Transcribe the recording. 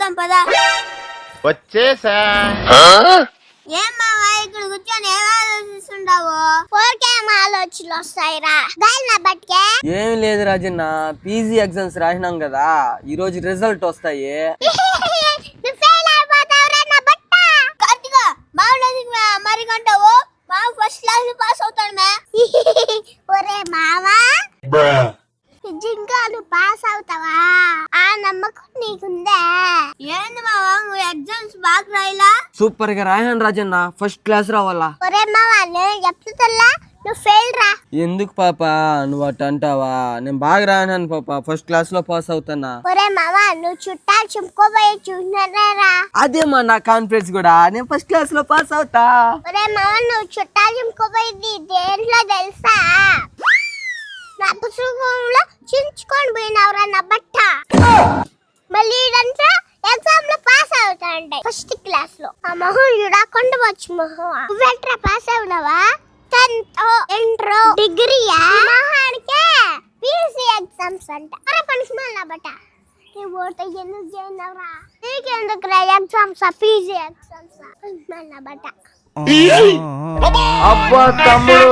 పోదాం పదా. వచ్చేసా. ఏం మావా ఇక్కడ కూర్చొని ఏం ఆలోచిస్తుండావు? 4K ఆలోచనలు వస్తాయిరా గాలి నా బట్కే. ఏం లేదు రాజన్న, పీజీ ఎగ్జామ్స్ రాసినాం కదా, ఈ రోజు రిజల్ట్ వస్తాయి. కార్తిక మరి కంటావు మా ఫస్ట్ క్లాస్ పాస్ అవుతాడు మే. ఒరే మావా నిజంగా నువ్వు పాస్ అవుతావా? ఆ నమ్మకం నీకుందా? ఏంది మావా నువ్వు ఎగ్జామ్స్ బాగా రాయలా? సూపర్ గా రాయను రాజన్న, ఫస్ట్ క్లాస్ రావాలా. ఒరే మావా నేను చెప్తున్నా నువ్వు ఫెయిల్ రా. ఎందుకు పాప నువ్వు అట్ అంటావా? నేను బాగా రాయను పాప, ఫస్ట్ క్లాస్ లో పాస్ అవుతానా. ఒరే మావా నువ్వు చుట్టాలు చుట్టుకోపోయి చూసినారా? అదేమా నా కాన్ఫిడెన్స్ కూడా, నేను ఫస్ట్ క్లాస్ లో పాస్ అవుతా. ఒరే మావా నువ్వు చుట్టాలు చుట్టుకోపోయింది దేంట్లో తెలుసా? నా పుస్తకంలో చించుకొని పోయినవరా నా బట్ట. మళ్ళీ ఇదంతా ఎగ్జామ్ లో పాస్ అవుతాంటే ఫస్ట్ క్లాస్ లో. ఆ మొహం చూడకుండా వచ్చు మొహం. నువ్వెట్రా పాస్ అవునావా? 10th ఇంటర్ డిగ్రీయా? మొహానికే పీసీ ఎగ్జామ్స్ అంట. అరే పనిష్మెంట్ నా బట్ట. నువ్వు ఎందుకు చేయనవరా? నీకెందుకు రా ఎగ్జామ్స్ పీసీ ఎగ్జామ్స్ పనిష్మెంట్ నా బట్ట. అబ్బా తమ్ముడు